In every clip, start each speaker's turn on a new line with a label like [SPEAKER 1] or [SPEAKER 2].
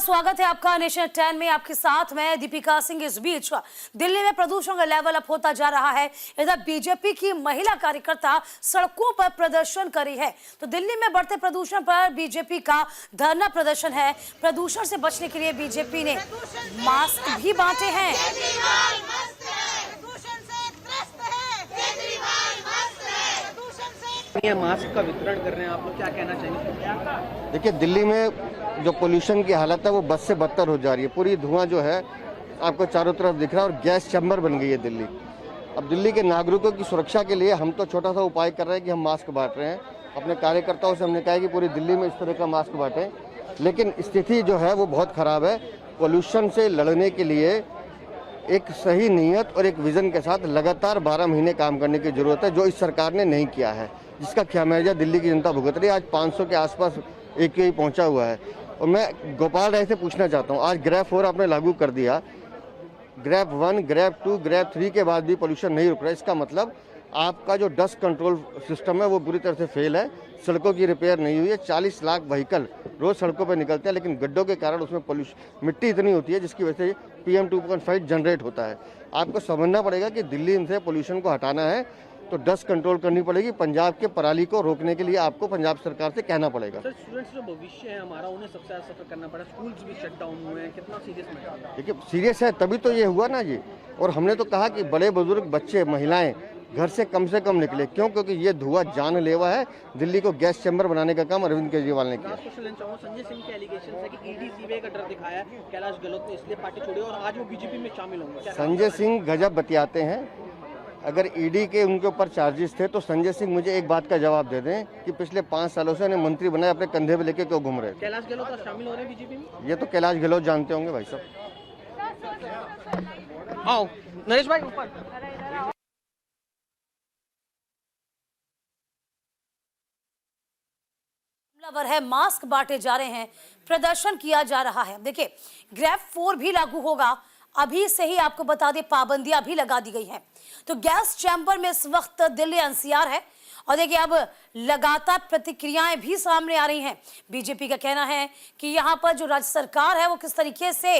[SPEAKER 1] स्वागत है आपका नेशन 10 में। आपके साथ मैं दीपिका सिंह। इस बीच दिल्ली में प्रदूषण का लेवल अप होता जा रहा है। इधर बीजेपी की महिला कार्यकर्ता सड़कों पर प्रदर्शन करी है। तो दिल्ली में बढ़ते प्रदूषण पर बीजेपी का धरना प्रदर्शन है। प्रदूषण से बचने के लिए बीजेपी ने मास्क भी बांटे हैं।
[SPEAKER 2] ये मास्क का वितरण कर रहे हैं, आप लोग क्या कहना चाहेंगे?
[SPEAKER 3] देखिए, दिल्ली में जो पोल्यूशन की हालत है वो बद से बदतर हो जा रही है। पूरी धुआं जो है आपको चारों तरफ दिख रहा है और गैस चैम्बर बन गई है दिल्ली। अब दिल्ली के नागरिकों की सुरक्षा के लिए हम तो छोटा सा उपाय कर रहे हैं कि हम मास्क बांट रहे हैं। अपने कार्यकर्ताओं से हमने कहा है कि पूरी दिल्ली में इस तरह का मास्क बांटें, लेकिन स्थिति जो है वो बहुत ख़राब है। पोल्यूशन से लड़ने के लिए एक सही नीयत और एक विज़न के साथ लगातार 12 महीने काम करने की ज़रूरत है, जो इस सरकार ने नहीं किया है, जिसका खामियाजा दिल्ली की जनता भुगत रही है। आज 500 के आसपास AQI पहुंचा हुआ है। और मैं गोपाल राय से पूछना चाहता हूं, आज ग्रैप 4 आपने लागू कर दिया, ग्रैप 1, ग्रैप 2, ग्रैप 3 के बाद भी पोल्यूशन नहीं रुक रहा है। इसका मतलब आपका जो डस्ट कंट्रोल सिस्टम है वो बुरी तरह से फेल है। सड़कों की रिपेयर नहीं हुई है। 40 लाख व्हीकल रोज सड़कों पर निकलते हैं, लेकिन गड्ढों के कारण उसमें पोल्यूशन मिट्टी इतनी होती है जिसकी वजह से PM 2.5 जनरेट होता है। आपको समझना पड़ेगा कि दिल्ली से पोल्यूशन को हटाना है तो डस्ट कंट्रोल करनी पड़ेगी। पंजाब के पराली को रोकने के लिए आपको पंजाब सरकार से कहना पड़ेगा।
[SPEAKER 2] सर, स्टूडेंट्स जो भविष्य है हमारा, उन्हें सबसे ज्यादा सफर करना पड़ा। स्कूल्स भी शट डाउन हुए हैं, कितना सीरियस मैटर है?
[SPEAKER 3] देखिए, सीरियस है तभी तो ये हुआ ना जी। और हमने तो कहा कि बड़े बुजुर्ग, बच्चे, महिलाएं घर से कम निकले। क्यों? क्योंकि ये धुआं जानलेवा है। दिल्ली को गैस चैम्बर बनाने का काम अरविंद केजरीवाल ने किया।
[SPEAKER 2] संजय सिंह के एलिगेशन है कि ED सीबीआई का डर दिखाया है, कैलाश गहलोत ने इसलिए पार्टी छोड़ी और आज वो बीजेपी में शामिल होंगे।
[SPEAKER 3] संजय सिंह गजब बतियाते हैं। अगर ED के उनके ऊपर चार्जेस थे तो संजय सिंह मुझे एक बात का जवाब दे दें कि पिछले 5 सालों से उन्हें मंत्री बनाए अपने कंधे पे लेके क्यों घूम रहे थे?
[SPEAKER 2] कैलाश गहलोत शामिल हो रहे हैं बीजेपी में?
[SPEAKER 3] ये तो कैलाश गहलोत जानते होंगे भाई साहब।
[SPEAKER 2] आओ नरेश भाई ऊपर।
[SPEAKER 1] है, मास्क बांटे जा रहे हैं, प्रदर्शन किया जा रहा है। देखिए, ग्रैप 4 भी लागू होगा। अभी से ही आपको बता दें, पाबंदियां भी लगा दी गई हैं। तो गैस चैम्बर में इस वक्त दिल्ली NCR है। और देखिए, अब लगातार प्रतिक्रियाएं भी सामने आ रही हैं। बीजेपी का कहना है कि यहाँ पर जो राज्य सरकार है वो किस तरीके से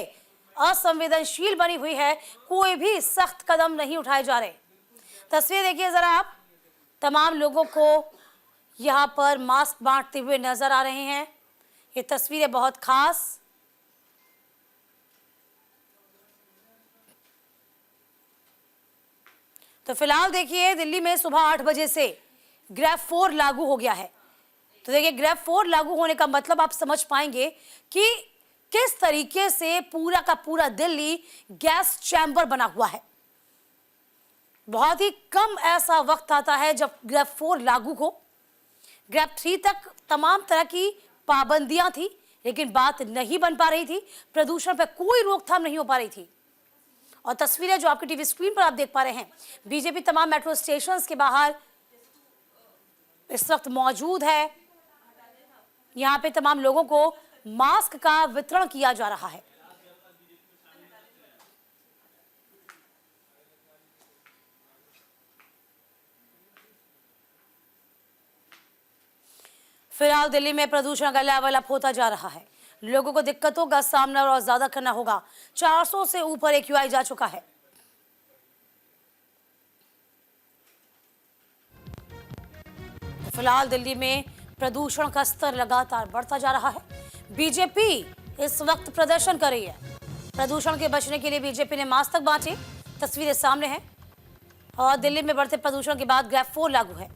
[SPEAKER 1] असंवेदनशील बनी हुई है, कोई भी सख्त कदम नहीं उठाए जा रहे। तस्वीर देखिए जरा आप, तमाम लोगों को यहाँ पर मास्क बांटते हुए नजर आ रहे हैं। ये तस्वीरें बहुत खास। तो फिलहाल देखिए, दिल्ली में सुबह 8 बजे से ग्रैप 4 लागू हो गया है। तो देखिए, ग्रैप 4 लागू होने का मतलब आप समझ पाएंगे कि किस तरीके से पूरा का पूरा दिल्ली गैस चैम्बर बना हुआ है। बहुत ही कम ऐसा वक्त आता है जब ग्रैप 4 लागू हो। ग्रैप 3 तक तमाम तरह की पाबंदियां थी, लेकिन बात नहीं बन पा रही थी। प्रदूषण पर कोई रोकथाम नहीं हो पा रही थी। और तस्वीरें जो आपकी टीवी स्क्रीन पर आप देख पा रहे हैं, बीजेपी तमाम मेट्रो स्टेशंस के बाहर इस वक्त मौजूद है। यहां पे तमाम लोगों को मास्क का वितरण किया जा रहा है। फिलहाल दिल्ली में प्रदूषण का लेवल अप होता जा रहा है। लोगों को दिक्कतों का सामना और ज्यादा करना होगा। 400 से ऊपर AQI जा चुका है। फिलहाल दिल्ली में प्रदूषण का स्तर लगातार बढ़ता जा रहा है। बीजेपी इस वक्त प्रदर्शन कर रही है। प्रदूषण के बचने के लिए बीजेपी ने मास्क तक बांटे। तस्वीरें सामने हैं। और दिल्ली में बढ़ते प्रदूषण के बाद ग्रैप 4 लागू है।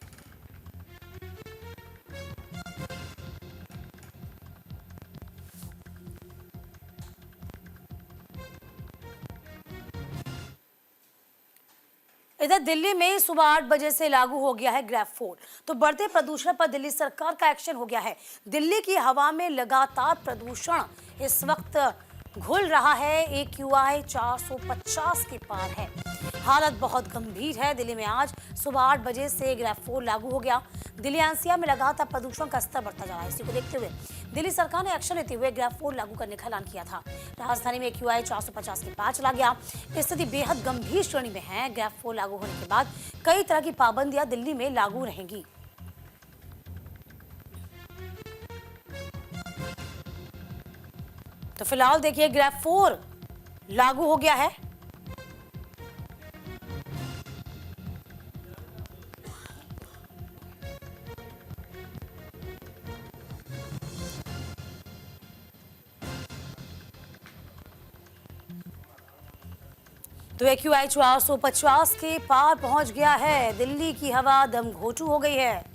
[SPEAKER 1] इधर दिल्ली में सुबह 8 बजे से लागू हो गया है ग्रैप 4। तो बढ़ते प्रदूषण पर दिल्ली सरकार का एक्शन हो गया है। दिल्ली की हवा में लगातार प्रदूषण इस वक्त घुल रहा है। AQI 450 के पार है। हालत बहुत गंभीर है। दिल्ली में आज सुबह 8 बजे से ग्रैप 4 लागू हो गया। दिल्ली NCR में लगातार प्रदूषण का स्तर बढ़ता जा रहा है। इसी को देखते हुए दिल्ली सरकार ने एक्शन लेते हुए ग्रैप 4 लागू करने का ऐलान किया था। राजधानी में AQI 450 के पार चला गया। स्थिति बेहद गंभीर श्रेणी में है। ग्रैप 4 लागू होने के बाद कई तरह की पाबंदियां दिल्ली में लागू रहेंगी। तो फिलहाल देखिए ग्रेड 4 लागू हो गया है। तो AQI 450 के पार पहुंच गया है। दिल्ली की हवा दम घोंटू हो गई है।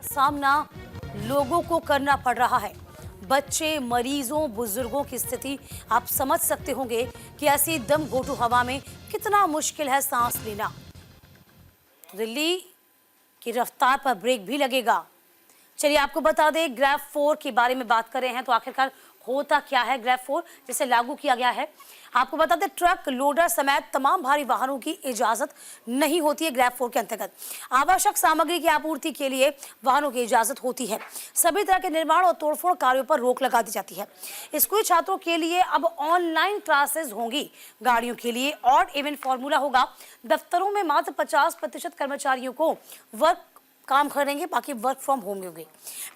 [SPEAKER 1] सामना लोगों को करना पड़ रहा है। बच्चे, मरीजों, बुजुर्गों की स्थिति आप समझ सकते होंगे कि ऐसी दम घोंटू हवा में कितना मुश्किल है सांस लेना। दिल्ली की रफ्तार पर ब्रेक भी लगेगा। चलिए आपको बता दें, ग्रेड 4 के बारे में बात कर रहे हैं तो आखिरकार होता क्या है ग्रेड 4 जिसे लागू किया गया है। आपको बता दें, ट्रक, लोडर समेत तमाम भारी वाहनों की इजाजत नहीं होती है ग्रेड 4 के अंतर्गत। आवश्यक सामग्री की आपूर्ति के लिए वाहनों की इजाजत होती है। सभी तरह के निर्माण और तोड़फोड़ कार्यों पर रोक लगा दी जाती है। स्कूली छात्रों के लिए अब ऑनलाइन क्लासेस होंगी। गाड़ियों के लिए ऑड इवन फॉर्मूला होगा। दफ्तरों में मात्र 50% कर्मचारियों को वर्क काम करेंगे, बाकी वर्क फ्रॉम होम होंगे।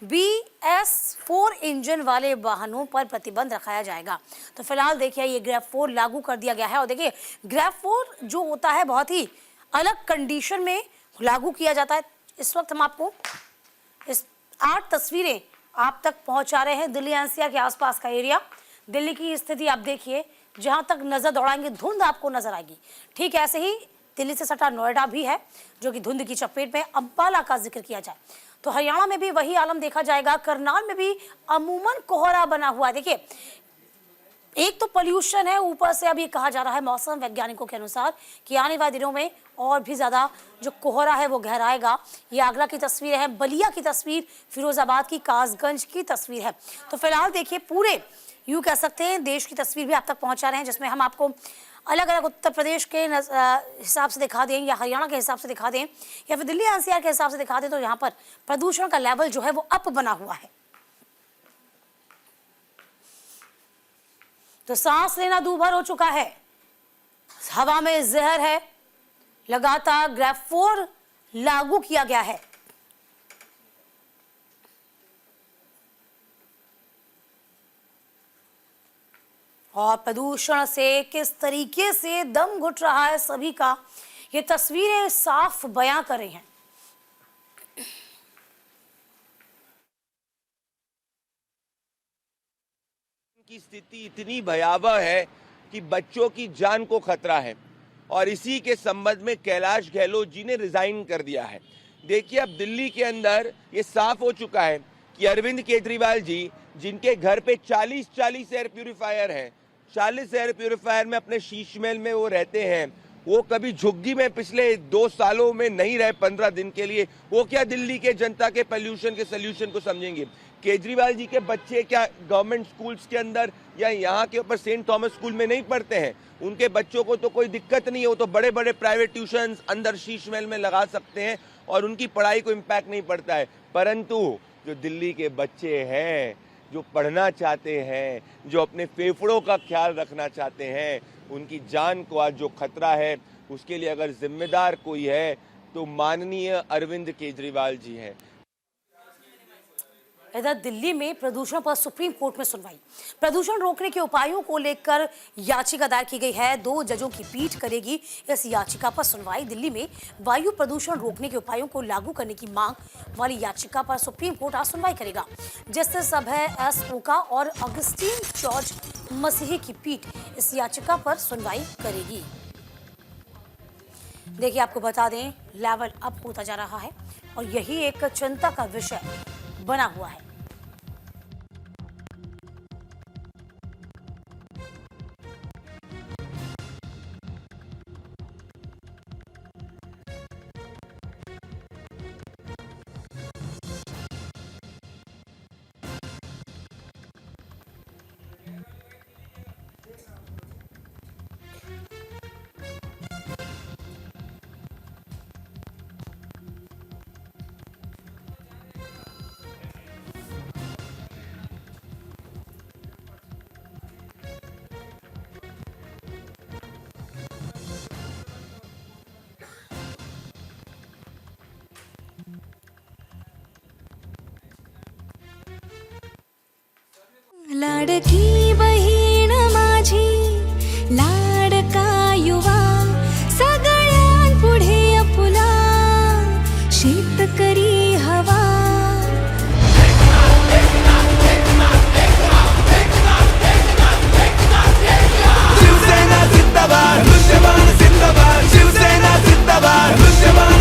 [SPEAKER 1] BS4 इंजन वाले वाहनों पर प्रतिबंध रखाया जाएगा। तो फिलहाल देखिए ये ग्रेड 4 लागू कर दिया गया है। और देखिए ग्रेड 4 जो होता है बहुत ही अलग कंडीशन में लागू किया जाता है। इस वक्त हम आपको इस 8 तस्वीरें आप तक पहुंचा रहे हैं। दिल्ली NCR के आसपास का एरिया, दिल्ली की स्थिति आप देखिए, जहां तक नजर दौड़ाएंगे धुंध आपको नजर आएगी। ठीक ऐसे ही दिल्ली से सटा नोएडा भी है जो कि धुंध की चपेट में। अंबाला का जिक्र किया जाए तो हरियाणा में भी वही आलम देखा जाएगा। करनाल में भी अमूमन कोहरा बना हुआ है। देखिए एक तो पोल्यूशन है, ऊपर से अब ये कहा जा रहा है मौसम वैज्ञानिकों के अनुसार कि आने वाले दिनों में और भी ज्यादा जो कोहरा है वो गहराएगा। ये आगरा की तस्वीर है, बलिया की तस्वीर, फिरोजाबाद की, कासगंज की तस्वीर है। तो फिलहाल देखिए पूरे यूं कह सकते हैं देश की तस्वीर भी आप तक पहुंचा रहे हैं, जिसमें हम आपको अलग अलग उत्तर प्रदेश के हिसाब से दिखा दें या हरियाणा के हिसाब से दिखा दें या फिर दिल्ली NCR के हिसाब से दिखा दें। तो यहाँ पर प्रदूषण का लेवल जो है वो अप बना हुआ है। तो सांस लेना दूभर हो चुका है। हवा में जहर है। लगातार ग्रेड 4 लागू किया गया है। और प्रदूषण से किस तरीके से दम घुट रहा है सभी का, ये तस्वीरें साफ बयां कर रही हैं।
[SPEAKER 4] की स्थिति इतनी भयावह है कि बच्चों की जान को खतरा है और इसी के संबंध में कैलाश गहलोत जी ने रिजाइन कर दिया है। देखिए अब दिल्ली के अंदर ये साफ हो चुका है कि अरविंद केजरीवाल जी, जिनके घर पे 40 एयर प्यूरिफायर हैं, 40 एयर प्यूरिफायर में अपने शीश महल में वो रहते हैं, वो कभी झुग्गी में पिछले 2 सालों में नहीं रहे 15 दिन के लिए। वो क्या दिल्ली के जनता के पोल्यूशन के सोल्यूशन को समझेंगे? केजरीवाल जी के बच्चे क्या गवर्नमेंट स्कूल्स के अंदर या यहाँ के ऊपर सेंट थॉमस स्कूल में नहीं पढ़ते हैं? उनके बच्चों को तो कोई दिक्कत नहीं है, वो तो बड़े बड़े प्राइवेट ट्यूशंस अंदर शीश महल में लगा सकते हैं और उनकी पढ़ाई को इम्पैक्ट नहीं पड़ता है। परंतु जो दिल्ली के बच्चे हैं, जो पढ़ना चाहते हैं, जो अपने फेफड़ों का ख्याल रखना चाहते हैं, उनकी जान को आज जो खतरा है, उसके लिए अगर जिम्मेदार कोई है तो माननीय अरविंद केजरीवाल जी हैं।
[SPEAKER 1] इधर दिल्ली में प्रदूषण पर सुप्रीम कोर्ट में सुनवाई। प्रदूषण रोकने के उपायों को लेकर याचिका दायर की गई है। 2 जजों की पीठ करेगी इस याचिका पर सुनवाई। दिल्ली में वायु प्रदूषण रोकने के उपायों को लागू करने की मांग वाली याचिका पर सुप्रीम कोर्ट आज सुनवाई करेगा। जस्टिस अभय एस ओका और अगस्टीन जॉर्ज मसीही की पीठ इस याचिका पर सुनवाई करेगी। देखिए आपको बता दें, लेवल अप होता जा रहा है और यही एक चिंता का विषय बना हुआ है।
[SPEAKER 5] लाडकी बहीण माझी लाडका युवा सगळ्यांपुढे आपुला शेतकरी हवा
[SPEAKER 6] शिवसेना जिंदाबाद, दृश्यमान जिंदाबाद, शिवसेना जिंदाबाद, दृश्यमान